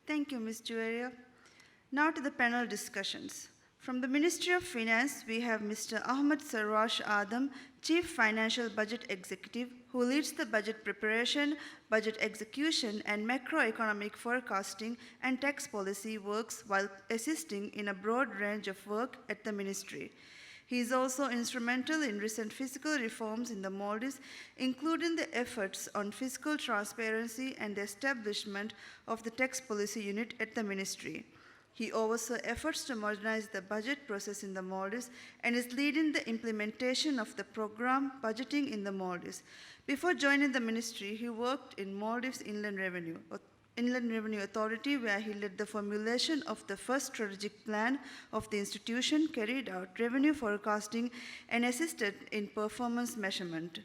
Thank you, Ms. Jueria. Now to the panel discussions. From the Ministry of Finance, we have Mr. Ahmed Saruvash Adam, Chief Financial Budget Executive, who leads the budget preparation, budget execution, and macroeconomic forecasting and tax policy works while assisting in a broad range of work at the ministry. He is also instrumental in recent fiscal reforms in the Maldives, including the efforts on fiscal transparency and the establishment of the tax policy unit at the ministry. He oversaw efforts to modernize the budget process in the Maldives and is leading the implementation of the program Budgeting in the Maldives. Before joining the ministry, he worked in Maldives Inland Revenue Authority, where he led the formulation of the first strategic plan of the institution, carried out revenue forecasting, and assisted in performance measurement.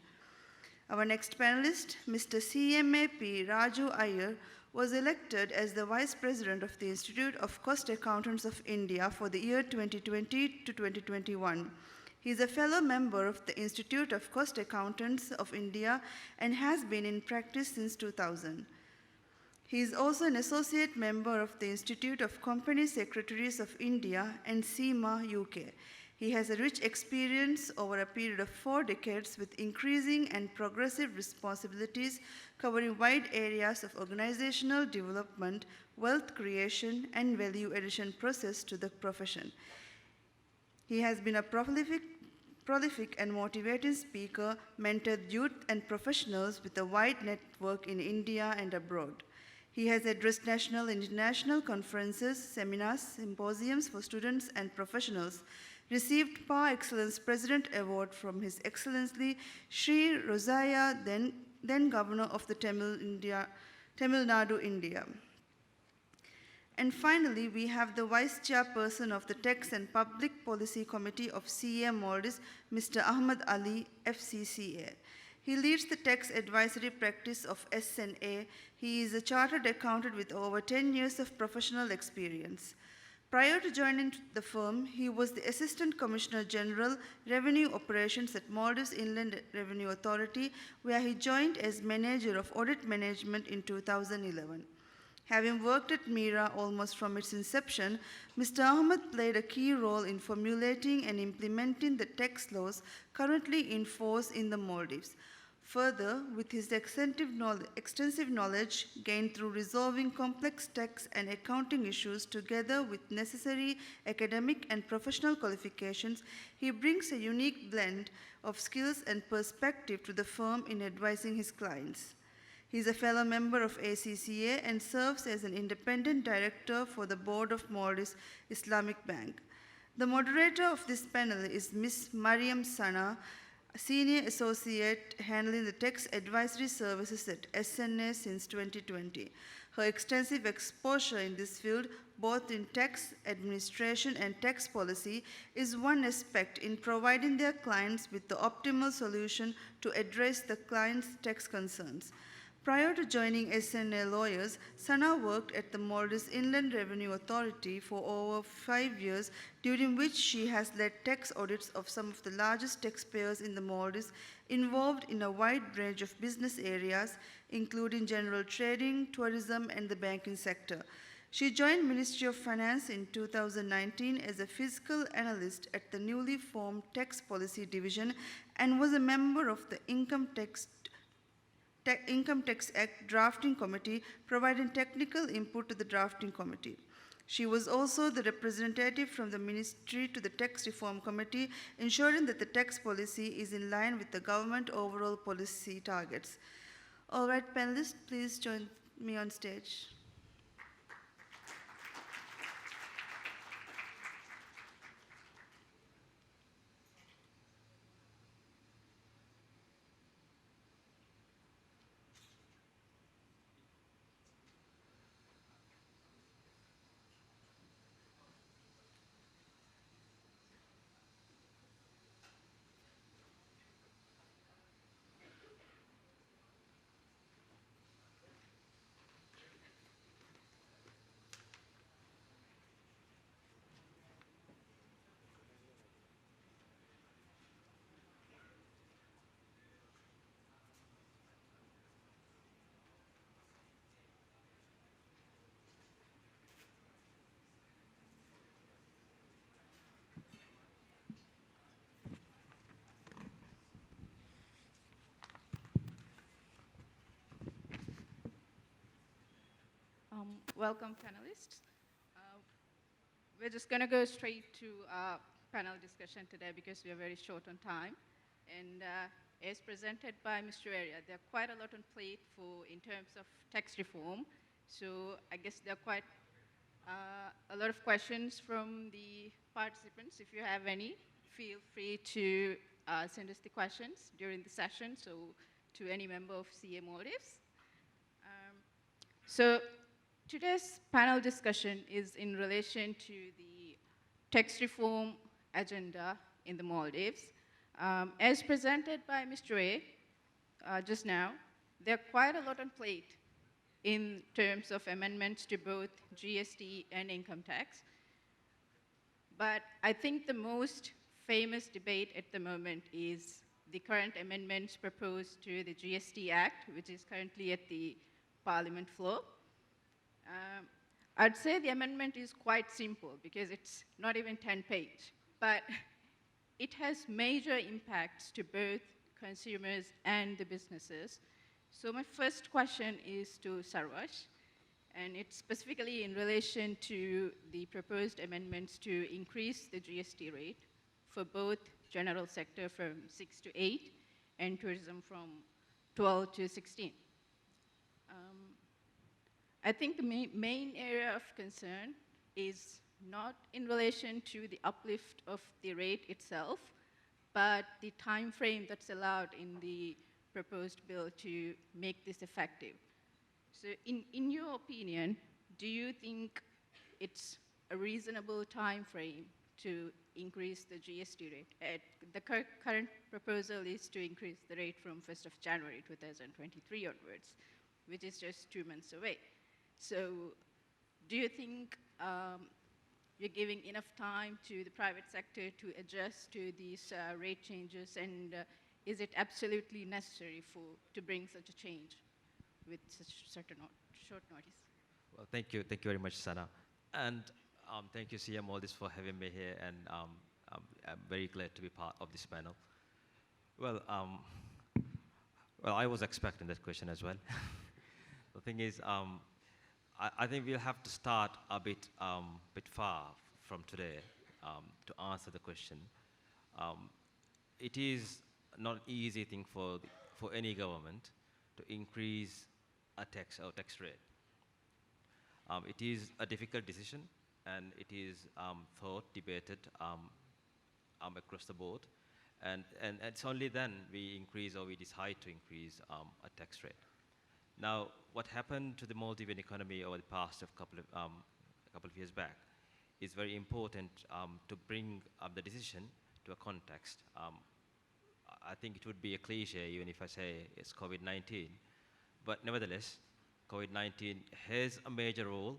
Our next panelist, Mr. CMA P. Raju Iyer, was elected as the Vice President of the Institute of Cost Accountants of India for the year 2020 to 2021. He is a fellow member of the Institute of Cost Accountants of India and has been in practice since 2000. He is also an associate member of the Institute of Company Secretaries of India and CMA UK. He has a rich experience over a period of 4 decades with increasing and progressive responsibilities covering wide areas of organizational development, wealth creation, and value addition process to the profession. He has been a prolific and motivating speaker, mentored youth and professionals with a wide network in India and abroad. He has addressed national and international conferences, seminars, symposiums for students and professionals, received Par Excellence President Award from His Excellency Sri Rosaya, then Governor of the Tamil Nadu, India. And finally, we have the Vice Chairperson of the Tax and Public Policy Committee of CA Maldives, Mr. Ahmed Ali, FCCA. He leads the tax advisory practice of SNA. He is a chartered accountant with over 10 years of professional experience. Prior to joining the firm, he was the Assistant Commissioner General, Revenue Operations at Maldives Inland Revenue Authority, where he joined as Manager of Audit Management in 2011. Having worked at MIRA almost from its inception, Mr. Ahmed played a key role in formulating and implementing the tax laws currently in force in the Maldives. Further, with his extensive knowledge gained through resolving complex tax and accounting issues together with necessary academic and professional qualifications, he brings a unique blend of skills and perspective to the firm in advising his clients. He is a fellow member of ACCA and serves as an independent director for the board of Maldives Islamic Bank. The moderator of this panel is Ms. Mariyam Sana, Senior Associate handling the tax advisory services at SNA since 2020. Her extensive exposure in this field, both in tax administration and tax policy, is one aspect in providing their clients with the optimal solution to address the client's tax concerns. Prior to joining SNA Lawyers, Sana worked at the Maldives Inland Revenue Authority for over 5 years, during which she has led tax audits of some of the largest taxpayers in the Maldives, involved in a wide range of business areas, including general trading, tourism, and the banking sector. She joined Ministry of Finance in 2019 as a fiscal analyst at the newly formed Tax Policy Division and was a member of the Income Tax Act Drafting Committee, providing technical input to the Drafting Committee. She was also the representative from the Ministry to the Tax Reform Committee, ensuring that the tax policy is in line with the government overall policy targets. All right, panelists, please join me on stage. welcome panelists. Uh, we're just going to go straight to panel discussion today because we are very short on time. And as presented by Mr. Iyer, there are quite a lot on plate in terms of tax reform. So I guess there are quite a lot of questions from the participants. If you have any, feel free to send us the questions during the session, so to any member of CA Maldives. So today's panel discussion is in relation to the tax reform agenda in the Maldives. As presented by Mr. A just now, there are quite a lot on plate in terms of amendments to both GST and income tax. But I think the most famous debate at the moment is the current amendments proposed to the GST Act, which is currently at the Parliament floor. I'd say the amendment is quite simple because it's not even 10 pages, but it has major impacts to both consumers and the businesses. So my first question is to Saruvash, and it's specifically in relation to the proposed amendments to increase the GST rate for both general sector from 6 to 8 and tourism from 12 to 16. I think the main area of concern is not in relation to the uplift of the rate itself, but the time frame that's allowed in the proposed bill to make this effective. So in your opinion, do you think it's a reasonable time frame to increase the GST rate? The current proposal is to increase the rate from 1st of January 2023 onwards, which is just 2 months away. So do you think you're giving enough time to the private sector to adjust to these rate changes, and is it absolutely necessary to bring such a change with such short notice? Well, thank you very much, Sana. And thank you, CM Maldives, for having me here, and I'm very glad to be part of this panel. Well, I was expecting that question as well. The thing is, I think we'll have to start a bit far from today to answer the question. It is not an easy thing for any government to increase a tax rate. It is a difficult decision, and it is thought, debated across the board, and it's only then we increase, or we decide to increase a tax rate. Now, what happened to the Maldivian economy over the past couple of years back is very important to bring the decision to a context. I think it would be a cliche even if I say it's COVID-19, but nevertheless, COVID-19 has a major role.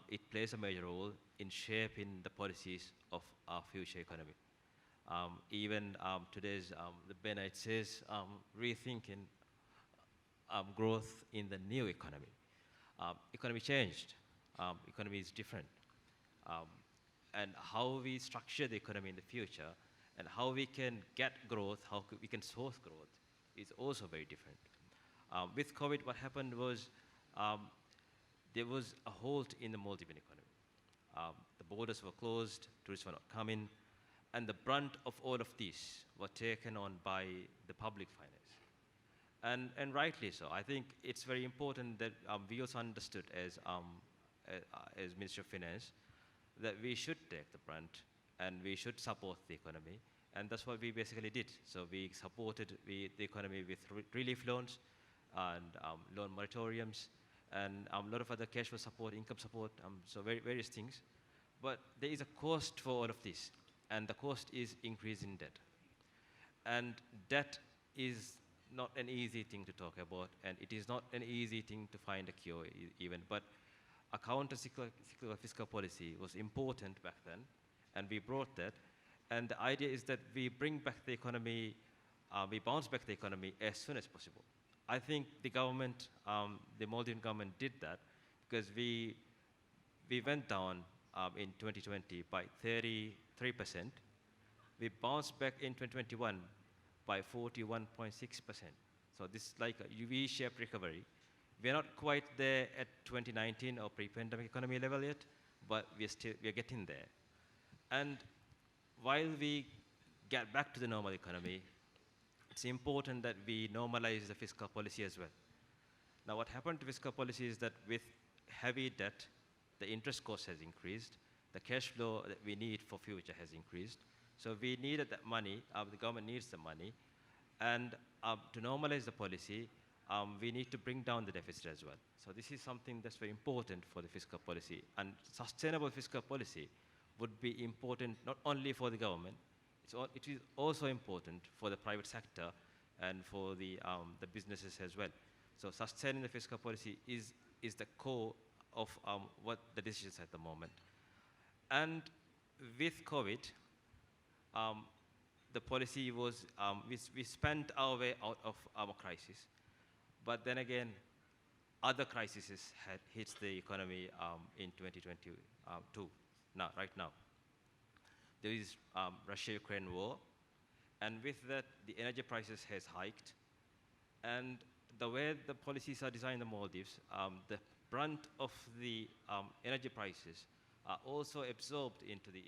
It plays a major role in shaping the policies of our future economy. Even today's the Bennett says rethinking growth in the new economy. Economy changed. Economy is different. And how we structure the economy in the future and how we can get growth, how we can source growth is also very different. With COVID, what happened was there was a halt in the Maldivian economy. The borders were closed, tourists were not coming, and the brunt of all of this were taken on by the public finance. And rightly so. I think it's very important that we also understood as Minister of Finance that we should take the brunt and we should support the economy, and that's what we basically did. So we supported the economy with relief loans and loan moratoriums and a lot of other cash flow support, income support, so various things. But there is a cost for all of this, and the cost is increasing debt. And debt is not an easy thing to talk about, and it is not an easy thing to find a cure even. But a counter-cyclical fiscal policy was important back then, and we brought that. And the idea is that we bring back the economy, we bounce back the economy as soon as possible. I think the government, the Maldivian government did that because we went down in 2020 by 33%. We bounced back in 2021 by 41.6%. So this is like a V-shaped recovery. We're not quite there at 2019 or pre-pandemic economy level yet, but we're getting there. And while we get back to the normal economy, it's important that we normalize the fiscal policy as well. Now, what happened to fiscal policy is that with heavy debt, the interest cost has increased, the cash flow that we need for future has increased. So we needed that money, the government needs the money, and to normalize the policy, we need to bring down the deficit as well. So this is something that's very important for the fiscal policy. And sustainable fiscal policy would be important not only for the government, it is also important for the private sector and for the businesses as well. So sustaining the fiscal policy is the core of what the decisions at the moment. And with COVID, the policy was, we spent our way out of our crisis. But then again, other crises had hit the economy in 2022, right now. There is Russia-Ukraine war, and with that, the energy prices has hiked. And the way the policies are designed in the Maldives, the brunt of the energy prices are also absorbed into the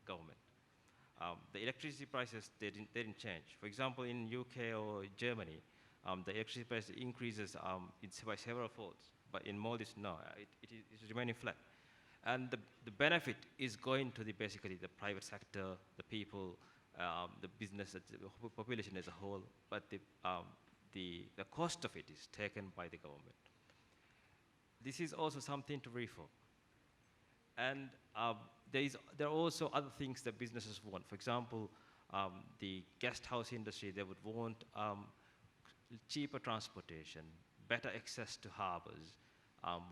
government. The electricity prices, they didn't change. For example, in UK or Germany, the electricity price increases by several folds, but in Maldives, no, it is remaining flat. And the benefit is going to basically the private sector, the people, the business, the population as a whole, but the cost of it is taken by the government. This is also something to reform. And there are also other things that businesses want. For example, the guest house industry, they would want cheaper transportation, better access to harbors,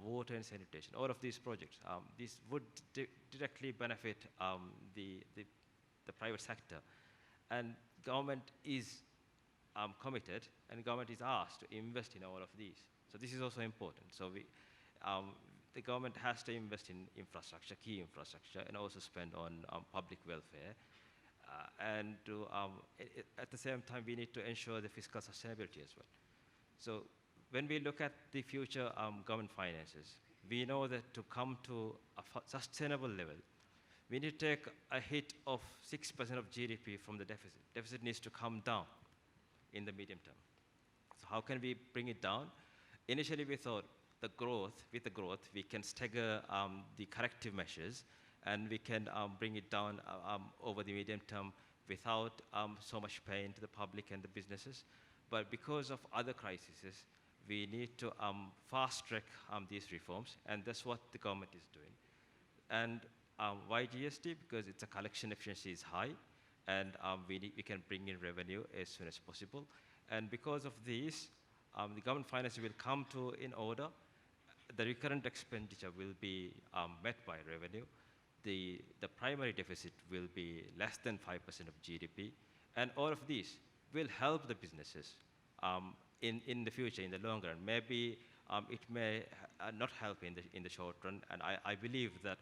water and sanitation, all of these projects. This would directly benefit the private sector. And government is committed, and government is asked to invest in all of these. So this is also important. So the government has to invest in infrastructure, key infrastructure, and also spend on public welfare. And at the same time, we need to ensure the fiscal sustainability as well. So when we look at the future government finances, we know that to come to a sustainable level, we need to take a hit of 6% of GDP from the deficit. Deficit needs to come down in the medium term. So how can we bring it down? Initially, we thought with the growth, we can stagger the corrective measures, and we can bring it down over the medium term without so much pain to the public and the businesses. But because of other crises, we need to fast-track these reforms, and that's what the government is doing. And why GST? Because its collection efficiency is high, and we can bring in revenue as soon as possible. And because of this, the government finances will come in order. The recurrent expenditure will be met by revenue. The primary deficit will be less than 5% of GDP. And all of these will help the businesses in the future, in the long run. Maybe it may not help in the short run. And I believe that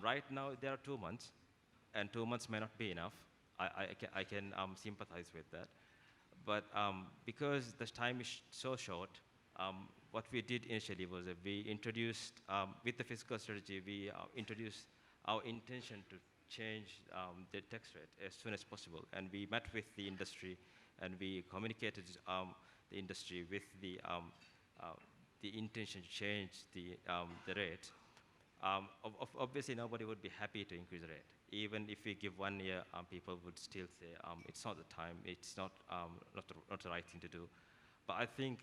right now there are 2 months, and 2 months may not be enough. I can sympathize with that. But because the time is so short, what we did initially was that we introduced, with the fiscal strategy, we introduced our intention to change the tax rate as soon as possible. And we met with the industry, and we communicated the industry with the intention to change the rate. Obviously, nobody would be happy to increase the rate. Even if we give 1 year, people would still say, it's not the time, it's not the right thing to do. But I think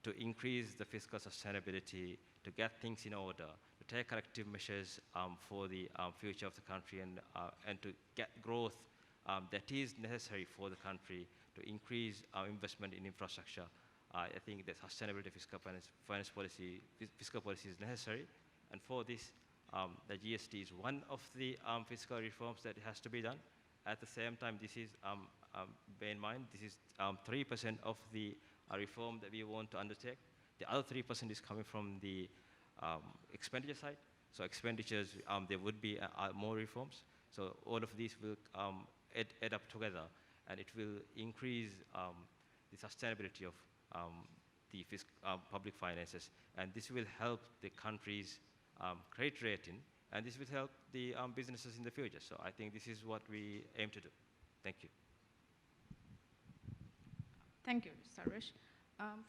to increase the fiscal sustainability, to get things in order, to take corrective measures for the future of the country, and to get growth that is necessary for the country, to increase our investment in infrastructure, I think that sustainability fiscal policy is necessary. And for this, the GST is one of the fiscal reforms that has to be done. At the same time, this is, bear in mind, this is 3% of the reform that we want to undertake. The other 3% is coming from the expenditure side. So expenditures, there would be more reforms. So all of these will add up together, and it will increase the sustainability of the public finances, and this will help the country's credit rating, and this will help the businesses in the future. So I think this is what we aim to do. Thank you. Thank you, Saruvash.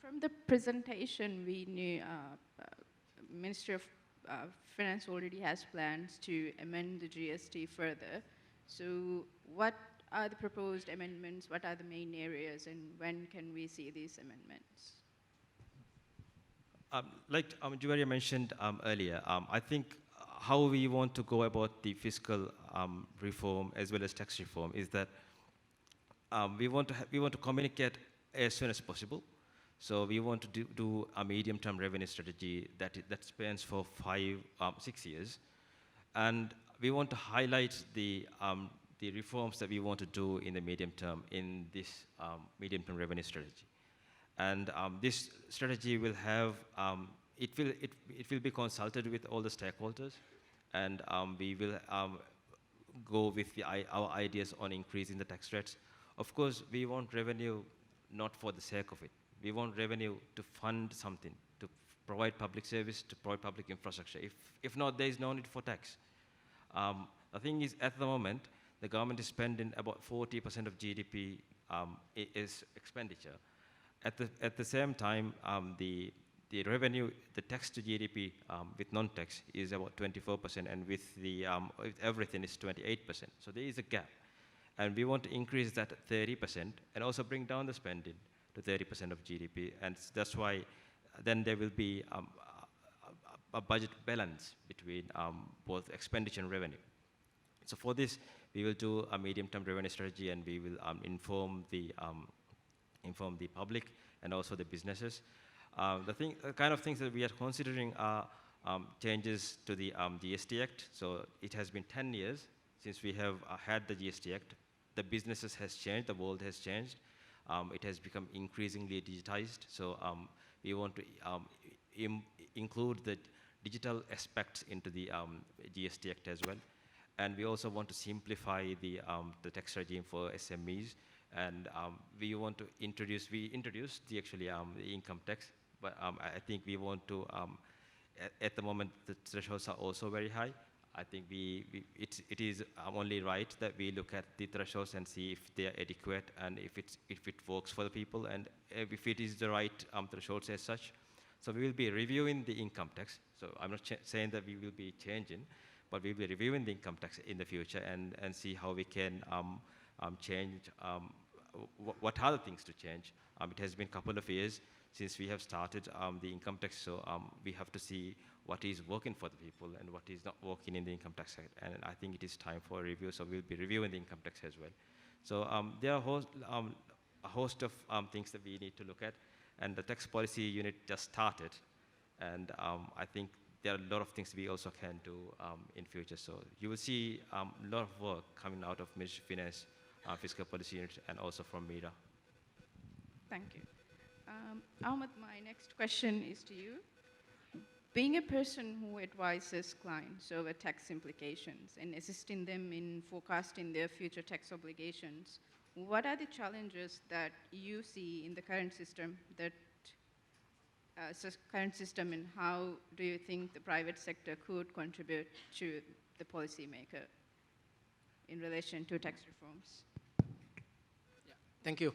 From the presentation, we knew Ministry of Finance already has plans to amend the GST further. So what are the proposed amendments? What are the main areas, and when can we see these amendments? Like Juwaria mentioned earlier, I think how we want to go about the fiscal reform as well as tax reform is that we want to communicate as soon as possible. So we want to do a medium-term revenue strategy that spans for 6 years, and we want to highlight the reforms that we want to do in the medium term in this medium-term revenue strategy. And this strategy will have it will be consulted with all the stakeholders, and we will go with our ideas on increasing the tax rates. Of course, we want revenue not for the sake of it. We want revenue to fund something, to provide public service, to provide public infrastructure. If not, there is no need for tax. The thing is, at the moment, the government is spending about 40% of GDP is expenditure. At the same time, the revenue, the tax to GDP with non-tax is about 24%, and with everything is 28%. So there is a gap, and we want to increase that at 30%, and also bring down the spending to 30% of GDP, and that's why then there will be a budget balance between both expenditure and revenue. So for this, we will do a medium-term revenue strategy, and we will inform the public and also the businesses. The kind of things that we are considering are changes to the GST Act. So it has been 10 years since we have had the GST Act. The businesses has changed, the world has changed. It has become increasingly digitized. So we want to include the digital aspects into the GST Act as well. And we also want to simplify the tax regime for SMEs. And we introduced the income tax, but I think we want to, at the moment, the thresholds are also very high. I think it is only right that we look at the thresholds and see if they are adequate, and if it works for the people, and if it is the right thresholds as such. So we will be reviewing the income tax. So I'm not saying that we will be changing, but we will be reviewing the income tax in the future and see how we can change, what are the things to change. It has been a couple of years since we have started the income tax, so we have to see what is working for the people and what is not working in the income tax. And I think it is time for a review, so we'll be reviewing the income tax as well. So there are a host of things that we need to look at, and the tax policy unit just started, and I think there are a lot of things we also can do in future. So you will see a lot of work coming out of Ministry of Finance, Fiscal Policy Unit, and also from MIRA. Thank you. Ahmed, my next question is to you. Being a person who advises clients over tax implications and assisting them in forecasting their future tax obligations, what are the challenges that you see in the current system and how do you think the private sector could contribute to the policymaker in relation to tax reforms? Yeah, thank you.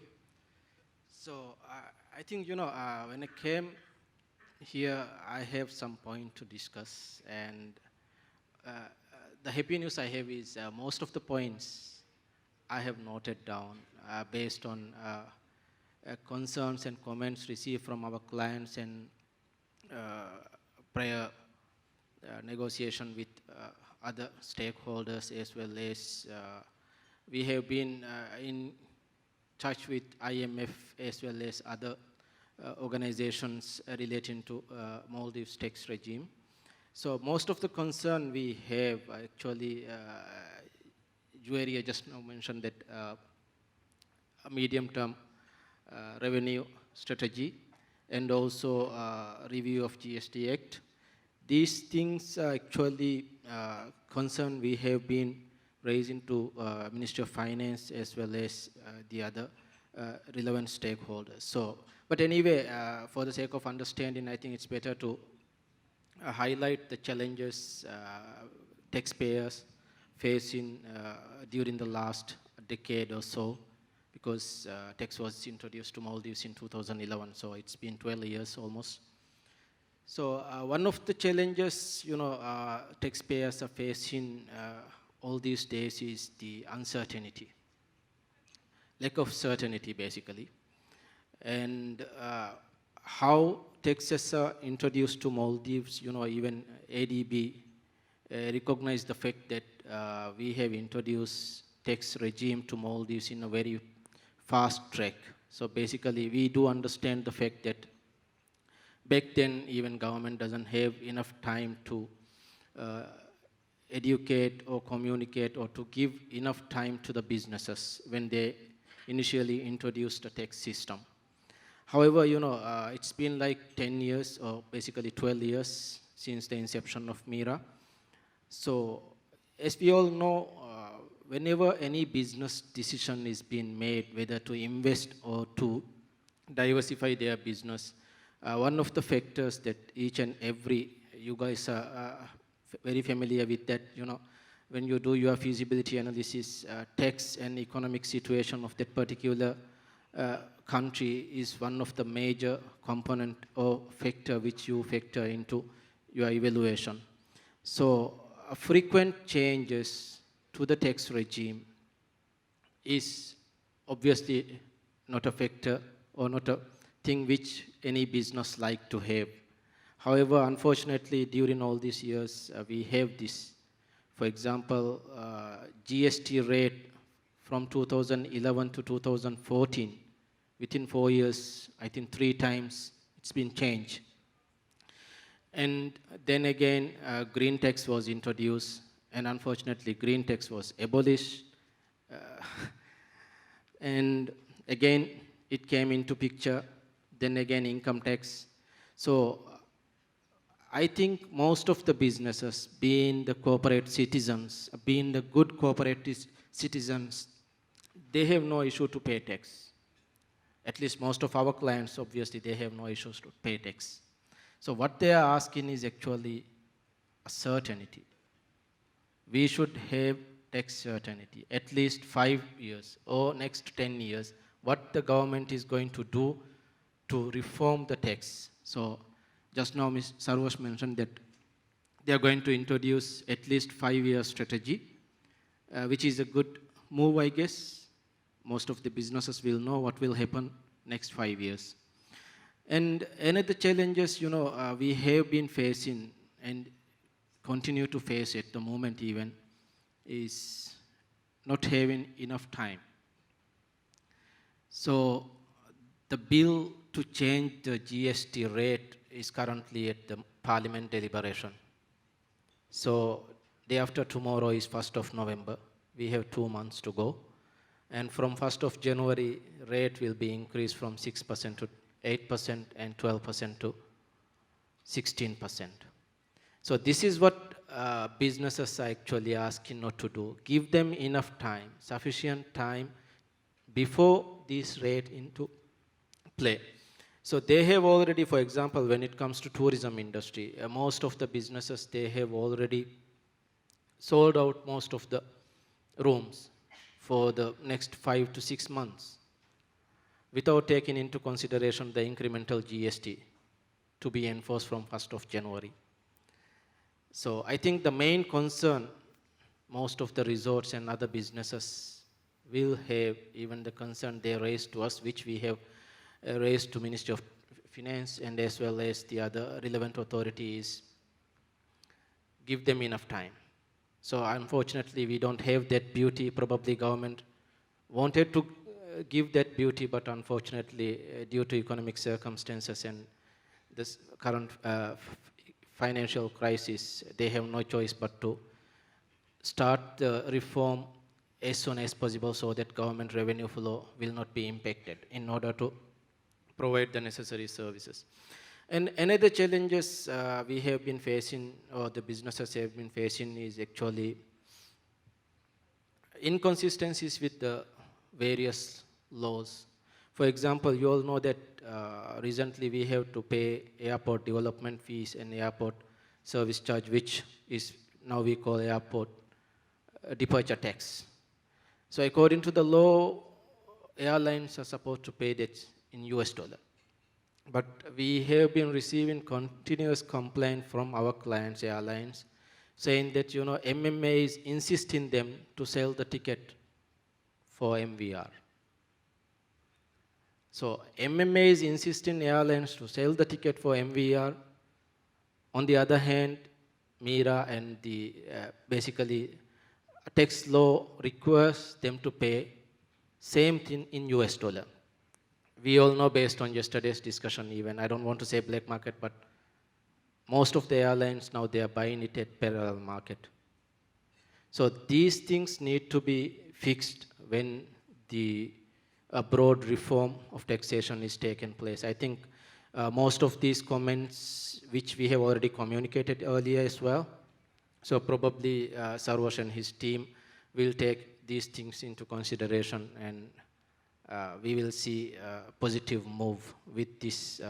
So I think, when I came here, I have some point to discuss, and the happy news I have is most of the points I have noted down based on concerns and comments received from our clients and prior negotiation with other stakeholders, as well as we have been in touch with IMF as well as other organizations relating to Maldives tax regime. So most of the concern we have actually, Juwaria just now mentioned that a medium-term revenue strategy and also review of GST Act. These things are actually concern we have been raising to Ministry of Finance as well as the other relevant stakeholders. So, But anyway, for the sake of understanding, I think it's better to highlight the challenges taxpayers facing during the last decade or so, because tax was introduced to Maldives in 2011, so it's been 12 years almost. So one of the challenges, taxpayers are facing all these days is the uncertainty, lack of certainty basically. And how taxes are introduced to Maldives, even ADB recognized the fact that we have introduced tax regime to Maldives in a very fast track. So basically we do understand the fact that back then even government doesn't have enough time to educate or communicate or to give enough time to the businesses when they initially introduced the tax system. However, it's been like 10 years or basically 12 years since the inception of MIRA. So as we all know, whenever any business decision is being made, whether to invest or to diversify their business, one of the factors that each and every, you guys are very familiar with that, when you do your feasibility analysis, tax and economic situation of that particular country is one of the major component or factor which you factor into your evaluation. So frequent changes to the tax regime is obviously not a factor or not a thing which any business like to have. However, unfortunately, during all these years, we have this. For example, GST rate from 2011 to 2014, within 4 years, I think 3 times it's been changed. And then again, green tax was introduced, and unfortunately, green tax was abolished. And again, it came into picture. Then again, income tax. So I think most of the businesses, being the corporate citizens, being the good corporate citizens, they have no issue to pay tax. At least most of our clients, obviously, they have no issues to pay tax. So what they are asking is actually a certainty. We should have tax certainty, at least 5 years or next 10 years, what the government is going to do to reform the tax. So just now Ms. Saruvash mentioned that they are going to introduce at least 5-year strategy, which is a good move, I guess. Most of the businesses will know what will happen next 5 years. And another challenges, we have been facing and continue to face at the moment even, is not having enough time. So the bill to change the GST rate is currently at the Parliament deliberation. So day after tomorrow is 1st of November. We have 2 months to go. And from 1st of January, rate will be increased from 6% to 8% and 12% to 16%. So this is what businesses are actually asking not to do. Give them enough time, sufficient time before this rate into play. So they have already, for example, when it comes to tourism industry, most of the businesses, they have already sold out most of the rooms for the next 5 to 6 months without taking into consideration the incremental GST to be enforced from 1st of January. So I think the main concern most of the resorts and other businesses will have, even the concern they raised to us, which we have raised to Ministry of Finance and as well as the other relevant authorities, give them enough time. So unfortunately, we don't have that beauty. Probably government wanted to give that beauty, but unfortunately, due to economic circumstances and this current financial crisis, they have no choice but to start the reform as soon as possible so that government revenue flow will not be impacted in order to provide the necessary services. And another challenges we have been facing, or the businesses have been facing, is actually inconsistencies with the various laws. For example, you all know that recently we have to pay airport development fees and airport service charge, which is now we call airport departure tax. So according to the law, airlines are supposed to pay that in US dollar. But we have been receiving continuous complaint from our clients, airlines, saying that MMA is insisting them to sell the ticket for MVR. So MMA is insisting airlines to sell the ticket for MVR. On the other hand, MIRA and the basically tax law requires them to pay same thing in US dollar. We all know based on yesterday's discussion even, I don't want to say black market, but most of the airlines now they are buying it at parallel market. So these things need to be fixed when the broad reform of taxation is taken place. I think most of these comments which we have already communicated earlier as well. So probably Saruvash and his team will take these things into consideration, and we will see a positive move with this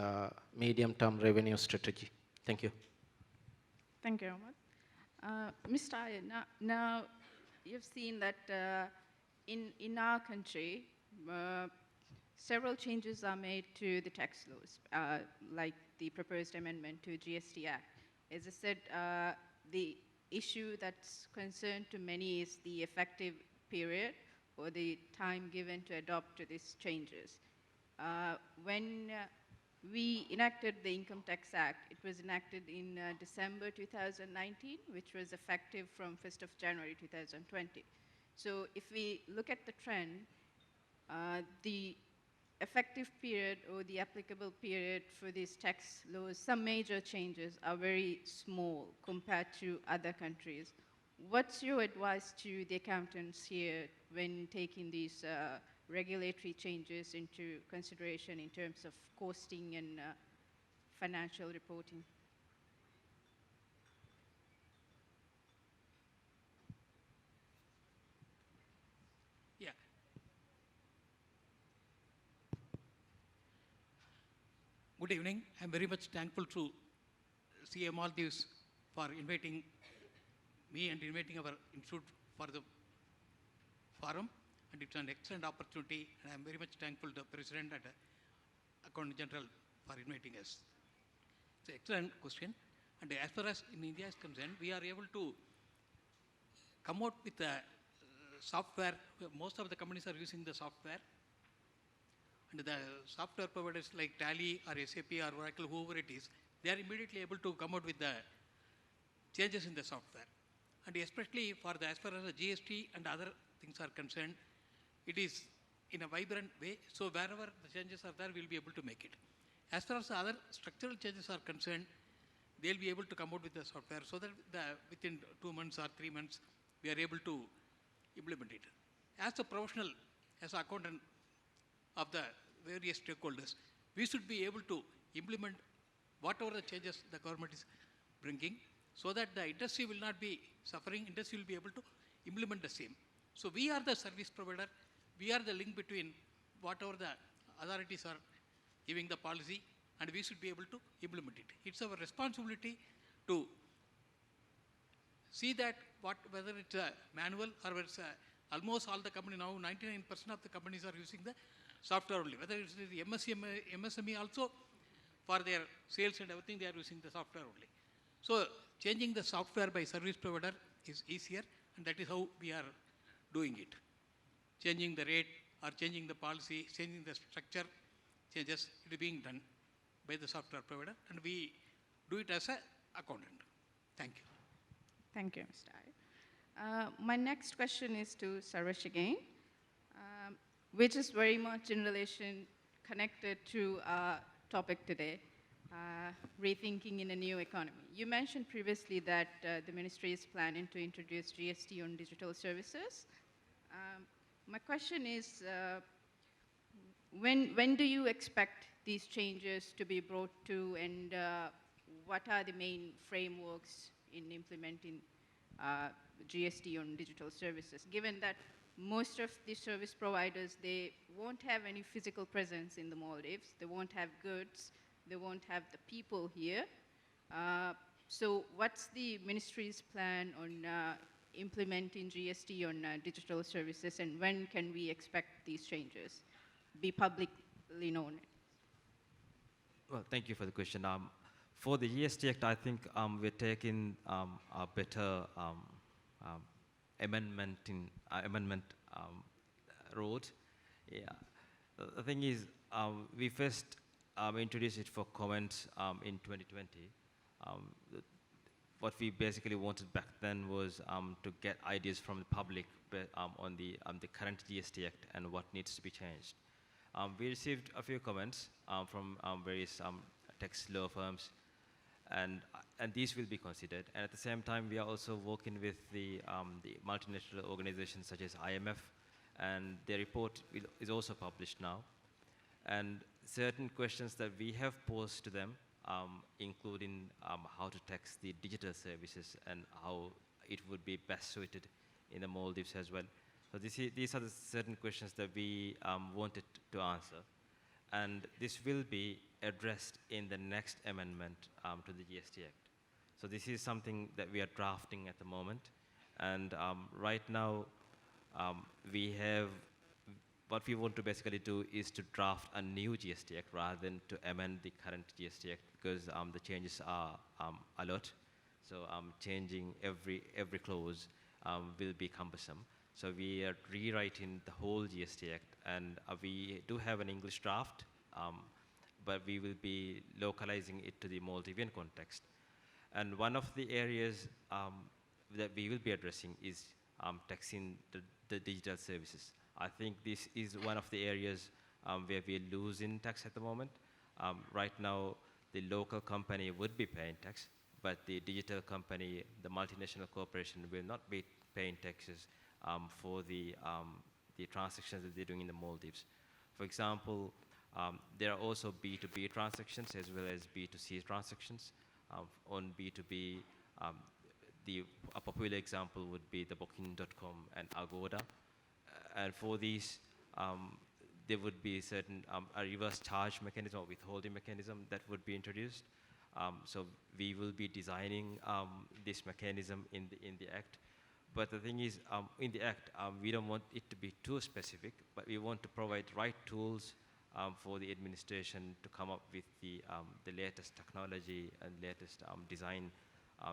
medium-term revenue strategy. Thank you. Thank you, Ahmed. Mr. Iyer, now you've seen that in our country, several changes are made to the tax laws, like the proposed amendment to GST Act. As I said, the issue that's concerned to many is the effective period or the time given to adopt to these changes. When we enacted the Income Tax Act, it was enacted in December 2019, which was effective from 1st of January 2020. So if we look at the trend, the effective period or the applicable period for these tax laws, some major changes are very small compared to other countries. What's your advice to the accountants here when taking these regulatory changes into consideration in terms of costing and financial reporting? Yeah. Good evening. I'm very much thankful to CMA Maldives for inviting me and inviting our institute for the forum. And it's an excellent opportunity, and I'm very much thankful to the President and Accountant General for inviting us. It's an excellent question. And as far as in India is concerned, we are able to come out with the software. Most of the companies are using the software. And the software providers like Tally or SAP or Oracle, whoever it is, they are immediately able to come out with the changes in the software. And especially for as far as the GST and other things are concerned, it is in a vibrant way. So wherever the changes are there, we'll be able to make it. As far as the other structural changes are concerned, they'll be able to come out with the software so that within 2 months or 3 months, we are able to implement it. As a professional, as an accountant of the various stakeholders, we should be able to implement whatever the changes the government is bringing so that the industry will not be suffering, industry will be able to implement the same. So we are the service provider, we are the link between whatever the authorities are giving the policy, and we should be able to implement it. It's our responsibility to see that whether it's a manual or it's almost all the company now, 99% of the companies are using the software only. Whether it's the MSME also, for their sales and everything, they are using the software only. So changing the software by service provider is easier, and that is how we are doing it. Changing the rate or changing the policy, changing the structure changes, it is being done by the software provider, and we do it as an accountant. Thank you. Thank you, Mr. Iyer. My next question is to Saruvash again, which is very much in relation connected to our topic today, rethinking in a new economy. You mentioned previously that the ministry is planning to introduce GST on digital services. My question is, when do you expect these changes to be brought to, and what are the main frameworks in implementing GST on digital services, given that most of the service providers, they won't have any physical presence in the Maldives. They won't have goods. They won't have the people here. So what's the ministry's plan on implementing GST on digital services, and when can we expect these changes be publicly known? Well, thank you for the question. For the GST Act, I think we're taking a better amendment road. Yeah. The thing is, we first introduced it for comment in 2020. What we basically wanted back then was to get ideas from the public on the current GST Act and what needs to be changed. We received a few comments from various tax law firms, and these will be considered. And at the same time, we are also working with the multinational organizations such as IMF, and their report is also published now. And certain questions that we have posed to them, including how to tax the digital services and how it would be best suited in the Maldives as well. So these are the certain questions that we wanted to answer. And this will be addressed in the next amendment to the GST Act. So this is something that we are drafting at the moment. And right now, what we want to basically do is to draft a new GST Act rather than to amend the current GST Act, because the changes are a lot. So changing every clause will be cumbersome. So we are rewriting the whole GST Act, and we do have an English draft, but we will be localizing it to the Maldivian context. And one of the areas that we will be addressing is taxing the digital services. I think this is one of the areas where we are losing tax at the moment. Right now, the local company would be paying tax, but the digital company, the multinational corporation, will not be paying taxes for the transactions that they're doing in the Maldives. For example, there are also B2B transactions as well as B2C transactions. On B2B, a popular example would be the Booking.com and Agoda. And for these, there would be certain a reverse charge mechanism or withholding mechanism that would be introduced. So we will be designing this mechanism in the Act. But the thing is, in the Act, we don't want it to be too specific, but we want to provide right tools for the administration to come up with the latest technology and latest design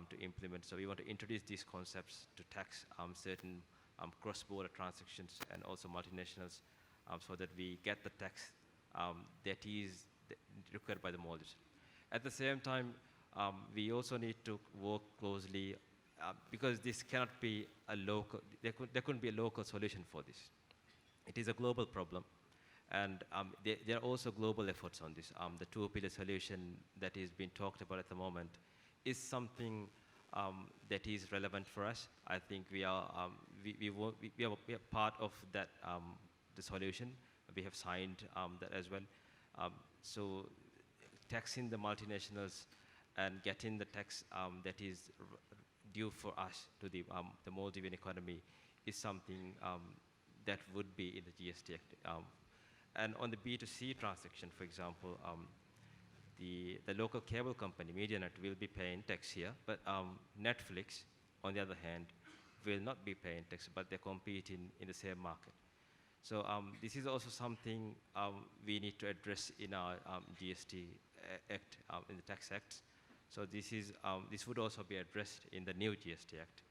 to implement. So we want to introduce these concepts to tax certain cross-border transactions and also multinationals, so that we get the tax that is required by the Maldives. At the same time, we also need to work closely because this cannot be a local, there couldn't be a local solution for this. It is a global problem. And there are also global efforts on this. The two-pillar solution that is being talked about at the moment is something that is relevant for us. I think we are part of that, the solution. We have signed that as well. So taxing the multinationals and getting the tax that is due for us to the Maldivian economy is something that would be in the GST Act. And on the B2C transaction, for example, the local cable company, MediaNet, will be paying tax here, but Netflix, on the other hand, will not be paying tax, but they're competing in the same market. So this is also something we need to address in our GST Act, in the Tax Act. So this would also be addressed in the new GST Act.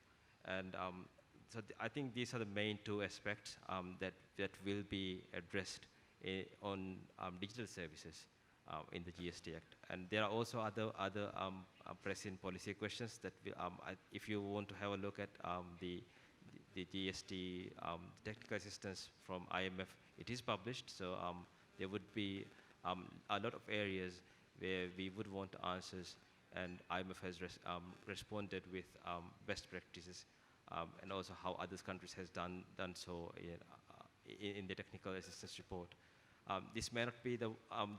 And so I think these are the main two aspects that will be addressed on digital services in the GST Act. And there are also other pressing policy questions that if you want to have a look at the GST technical assistance from IMF, it is published. So there would be a lot of areas where we would want answers, and IMF has responded with best practices and also how other countries has done so in the technical assistance report. This may not be the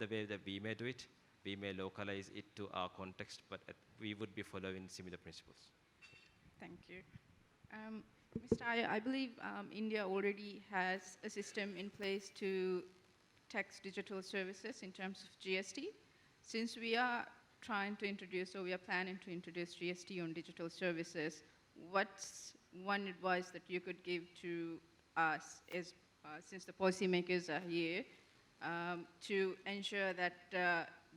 way that we may do it. We may localize it to our context, but we would be following similar principles. Thank you. Mr. Iyer, I believe India already has a system in place to tax digital services in terms of GST. Since we are trying to introduce, or we are planning to introduce GST on digital services, what's one advice that you could give to us, as, since the policymakers are here, to ensure that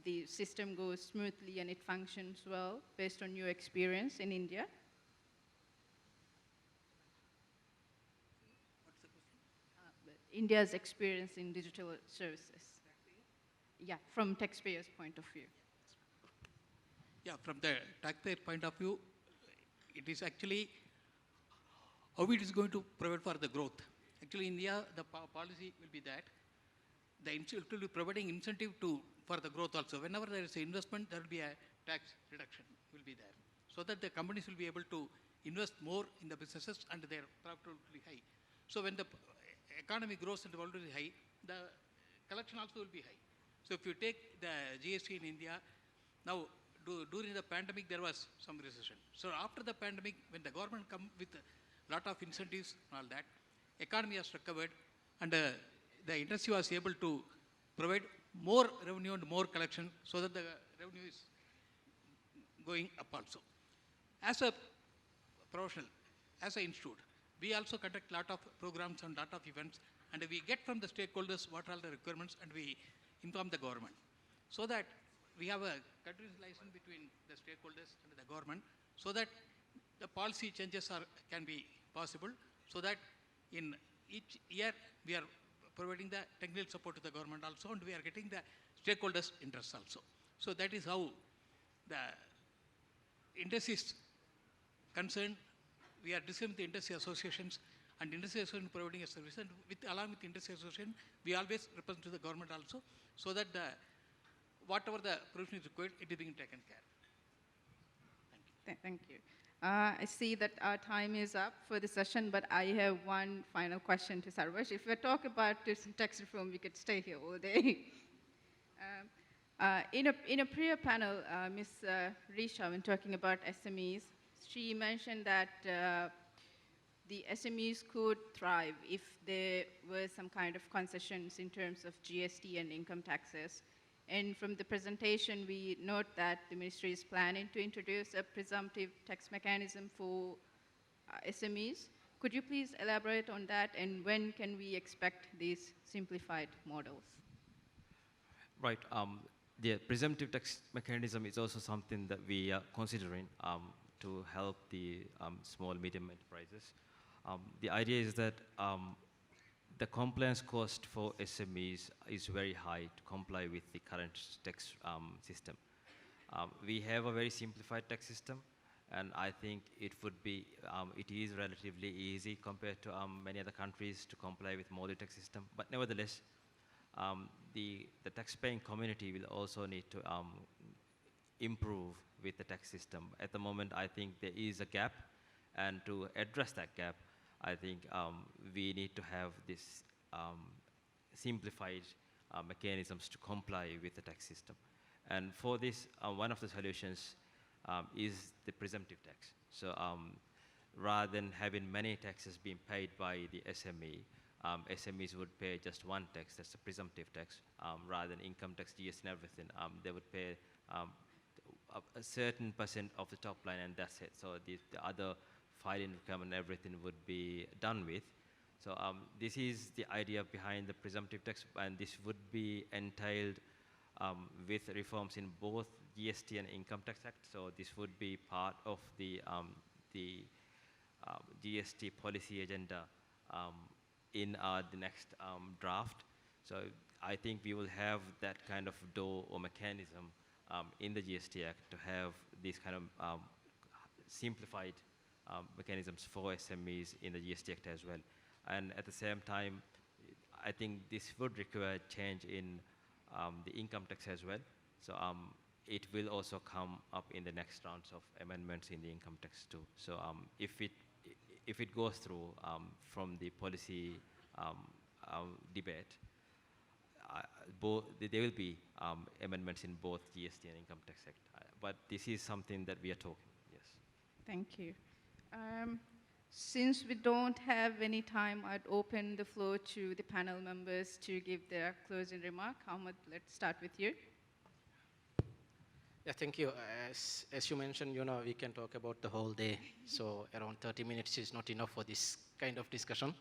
the system goes smoothly and it functions well, based on your experience in India? India's experience in digital services. Yeah, from taxpayers' point of view. Yeah, from the taxpayer point of view, it is actually how it is going to provide for the growth. Actually, in India, the policy will be that it will be providing incentive for the growth also. Whenever there is an investment, there will be a tax reduction will be there, so that the companies will be able to invest more in the businesses and their profit will be high. So when the economy grows and the world will be high, the collection also will be high. So if you take the GST in India, now during the pandemic there was some recession. So after the pandemic, when the government come with a lot of incentives and all that, economy has recovered, and the industry was able to provide more revenue and more collection, so that the revenue is going up also. As a professional, as an institute, we also conduct lot of programs and lot of events, and we get from the stakeholders what are the requirements, and we inform the government, so that we have a continuous liaison between the stakeholders and the government, so that the policy changes can be possible, so that in each year we are providing the technical support to the government also, and we are getting the stakeholders' interest also. So that is how the industry is concerned. We are discussing with the industry associations, and industry association providing a service, and along with the industry association, we always represent to the government also, so that whatever the provision is required, it is being taken care. Thank you. I see that our time is up for the session, but I have one final question to Saruvash. If we talk about this tax reform, we could stay here all day. In a prior panel, Ms. Risha, when talking about SMEs, she mentioned that the SMEs could thrive if there were some kind of concessions in terms of GST and income taxes. And from the presentation, we note that the ministry is planning to introduce a presumptive tax mechanism for SMEs. Could you please elaborate on that, and when can we expect these simplified models? Right. The presumptive tax mechanism is also something that we are considering to help the small, medium enterprises. The idea is that the compliance cost for SMEs is very high to comply with the current tax system. We have a very simplified tax system, and I think it is relatively easy compared to many other countries to comply with model tax system. But nevertheless, the tax-paying community will also need to improve with the tax system. At the moment, I think there is a gap, and to address that gap, I think we need to have this simplified mechanisms to comply with the tax system. And for this, one of the solutions is the presumptive tax. So rather than having many taxes being paid by the SME, SMEs would pay just one tax, that's the presumptive tax, rather than income tax, GST and everything. They would pay a certain % of the top line, and that's it. So the other filing income and everything would be done with. So this is the idea behind the presumptive tax, and this would be entailed with reforms in both GST and Income Tax Act. So this would be part of the GST policy agenda in the next draft. So I think we will have that kind of door or mechanism in the GST Act to have these kind of simplified mechanisms for SMEs in the GST Act as well. And at the same time, I think this would require change in the income tax as well. So it will also come up in the next rounds of amendments in the income tax too. So if it goes through from the policy debate, there will be amendments in both GST and Income Tax Act. But this is something that we are talking, yes. Thank you. Since we don't have any time, I'd open the floor to the panel members to give their closing remark. Ahmed, let's start with you. Yeah, thank you. As you mentioned, we can talk about the whole day, so around 30 minutes is not enough for this kind of discussion.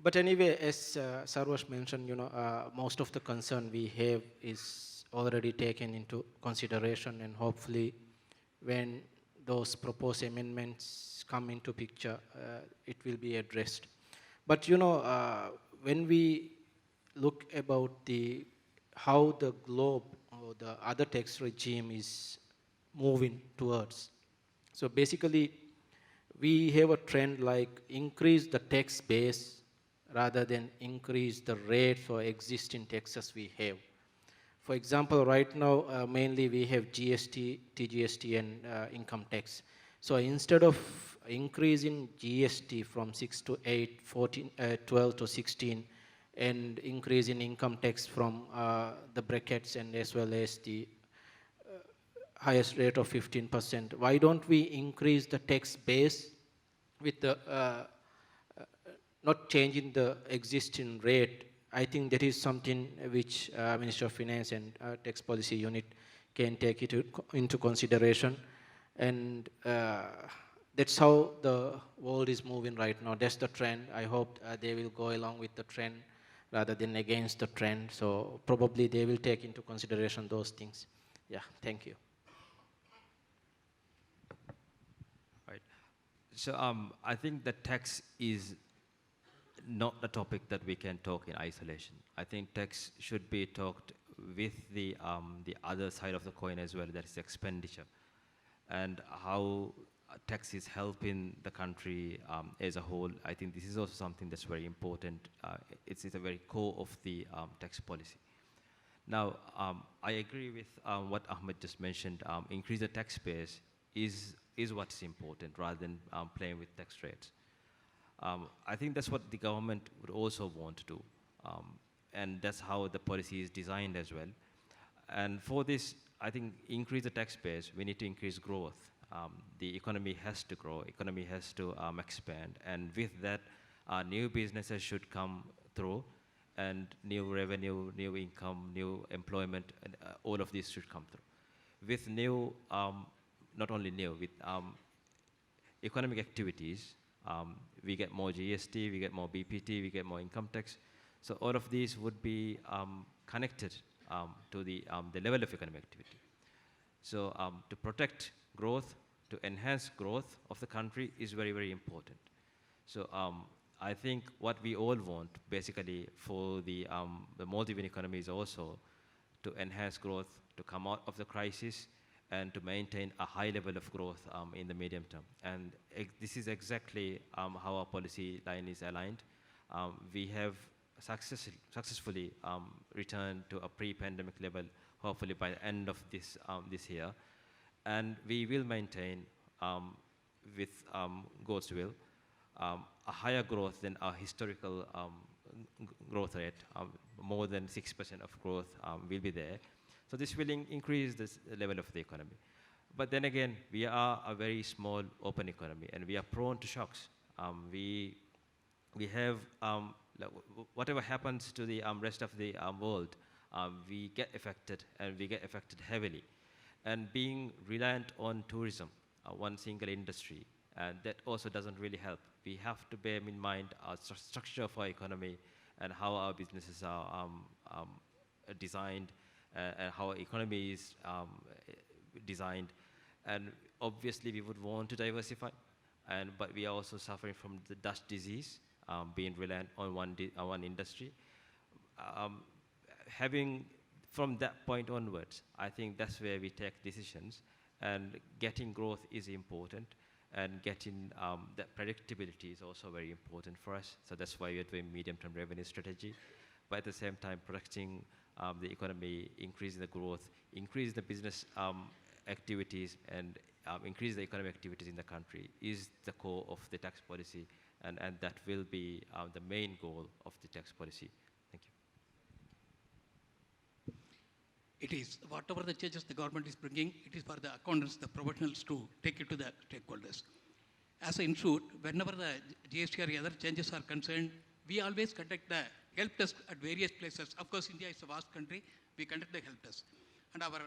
But anyway, as Saruvash mentioned, most of the concern we have is already taken into consideration, and hopefully when those proposed amendments come into picture, it will be addressed. But when we look about how the globe or the other tax regime is moving towards, so basically we have a trend like increase the tax base rather than increase the rate for existing taxes we have. For example, right now, mainly we have GST, TGST, and income tax. So instead of increasing GST from 6 to 8, 14, 12 to 16, and increasing income tax from the brackets and as well as the highest rate of 15%, why don't we increase the tax base with the not changing the existing rate? I think that is something which Minister of Finance and Tax Policy Unit can take it into consideration. And that's how the world is moving right now. That's the trend. I hope they will go along with the trend rather than against the trend. So probably they will take into consideration those things. Yeah, thank you. Right. So I think that tax is not a topic that we can talk in isolation. I think tax should be talked with the other side of the coin as well, that is expenditure, and how tax is helping the country as a whole. I think this is also something that's very important. It's a very core of the tax policy. Now, I agree with what Ahmed just mentioned. Increase the tax base is what's important rather than playing with tax rates. I think that's what the government would also want to do. And that's how the policy is designed as well. And for this, I think increase the tax base, we need to increase growth. The economy has to grow, economy has to expand. And with that, new businesses should come through, and new revenue, new income, new employment, and all of these should come through. With new, not only new, with economic activities, we get more GST, we get more BPT, we get more income tax. So all of these would be connected to the level of economic activity. So to protect growth, to enhance growth of the country is very, very important. So I think what we all want, basically, for the Maldivian economy is also to enhance growth, to come out of the crisis, and to maintain a high level of growth in the medium term. And this is exactly how our policy line is aligned. We have successfully returned to a pre-pandemic level, hopefully by the end of this year. And we will maintain, with God's will, a higher growth than our historical growth rate. More than 6% of growth will be there. So this will increase this level of the economy. But then again, we are a very small open economy, and we are prone to shocks. We have, whatever happens to the rest of the world, we get affected, and we get affected heavily. And being reliant on tourism, one single industry, that also doesn't really help. We have to bear in mind our structure of our economy and how our businesses are designed, and how our economy is designed. And obviously we would want to diversify, but we are also suffering from the dust disease, being reliant on one industry. Having from that point onwards, I think that's where we take decisions, and getting growth is important, and getting that predictability is also very important for us. So that's why we're doing medium-term revenue strategy, but at the same time protecting the economy, increasing the growth, increase the business activities, and increase the economic activities in the country is the core of the tax policy, and that will be the main goal of the tax policy. Thank you. It is, whatever the changes the government is bringing, it is for the accountants, the professionals to take it to the stakeholders. as an institute, whenever the GST or other changes are concerned, we always conduct the help desk at various places. Of course, India is a vast country. We conduct the help desk. And our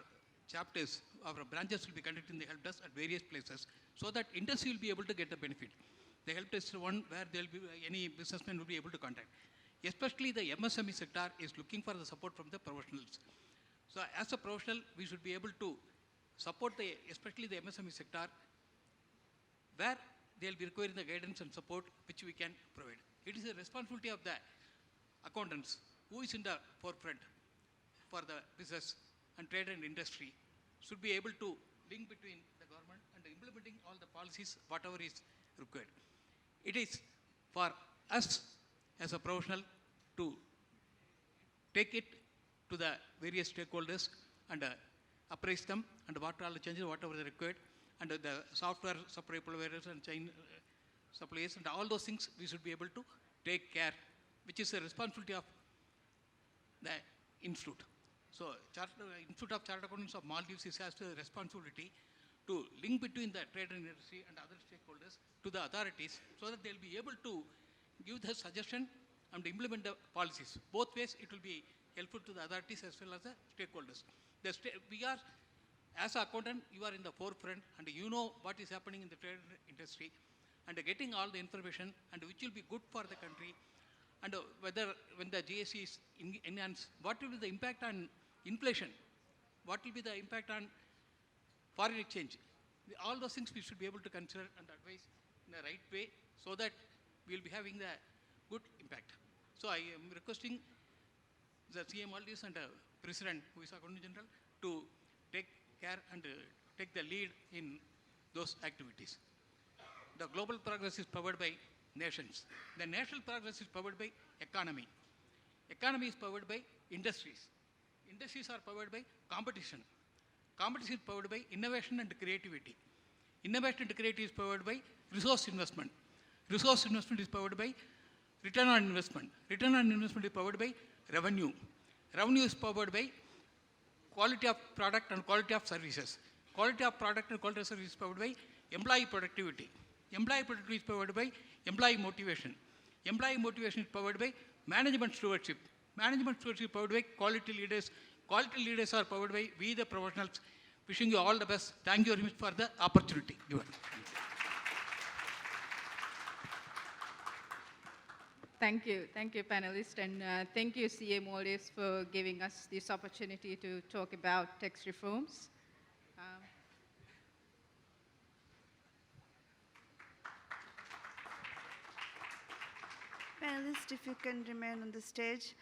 chapters, our branches will be conducting the help desk at various places so that industry will be able to get the benefit. The help desk is one where there will be any businessman will be able to contact. Especially the MSME sector is looking for the support from the professionals. So as a professional, we should be able to support especially the MSME sector where they will be requiring the guidance and support which we can provide. It is a responsibility of the accountants who is in the forefront for the business and trade and industry should be able to link between the government and implementing all the policies, whatever is required. It is for us as a professional to take it to the various stakeholders and appraise them and what are the changes, whatever they required, and the software supply providers and chain suppliers and all those things we should be able to take care, which is a responsibility of the institute. So Institute of Chartered Accountants of Maldives has the responsibility to link between the trade and industry and other stakeholders to the authorities so that they'll be able to give the suggestion and implement the policies. Both ways it will be helpful to the authorities as well as the stakeholders. We are, as an accountant, you are in the forefront and you know what is happening in the trade industry and getting all the information and which will be good for the country and whether when the GST is enhanced, what will be the impact on inflation, what will be the impact on foreign exchange. All those things we should be able to consider and advise in the right way so that we will be having the good impact. So I am requesting the CMA Maldives and President, who is Accountant General, to take care and take the lead in those activities. The global progress is powered by nations. The national progress is powered by economy. Economy is powered by industries. Industries are powered by competition. Competition is powered by innovation and creativity. Innovation and creativity is powered by resource investment. Resource investment is powered by return on investment. Return on investment is powered by revenue. Revenue is powered by quality of product and quality of services. Quality of product and quality of service is powered by employee productivity. Employee productivity is powered by employee motivation. Employee motivation is powered by management stewardship. Management stewardship is powered by quality leaders. Quality leaders are powered by we the professionals. Wishing you all the best. Thank you very much for the opportunity given. Thank you, panelists, and thank you, CA Maldives, for giving us this opportunity to talk about tax reforms. Panelists, if you can remain on the stage.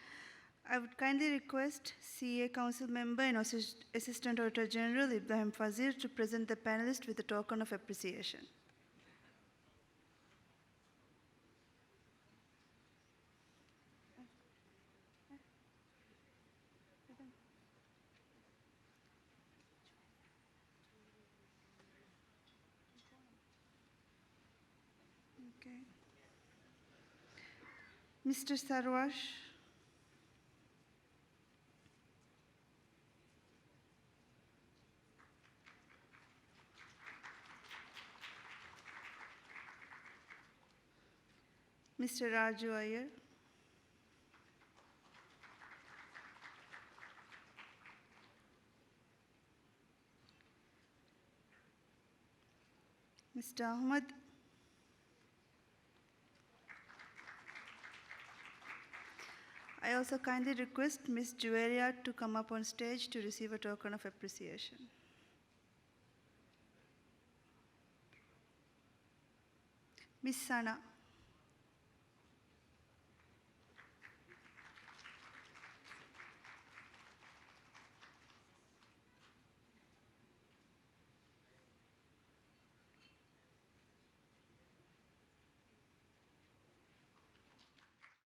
I would kindly request CA Council Member and Assistant Auditor General Ibrahim Fazir to present the panelists with a token of appreciation. Okay. Mr. Saruvash. Mr. Raju Iyer. Mr. Ahmed. I also kindly request Ms. Juwaria to come up on stage to receive a token of appreciation. Ms. Sana.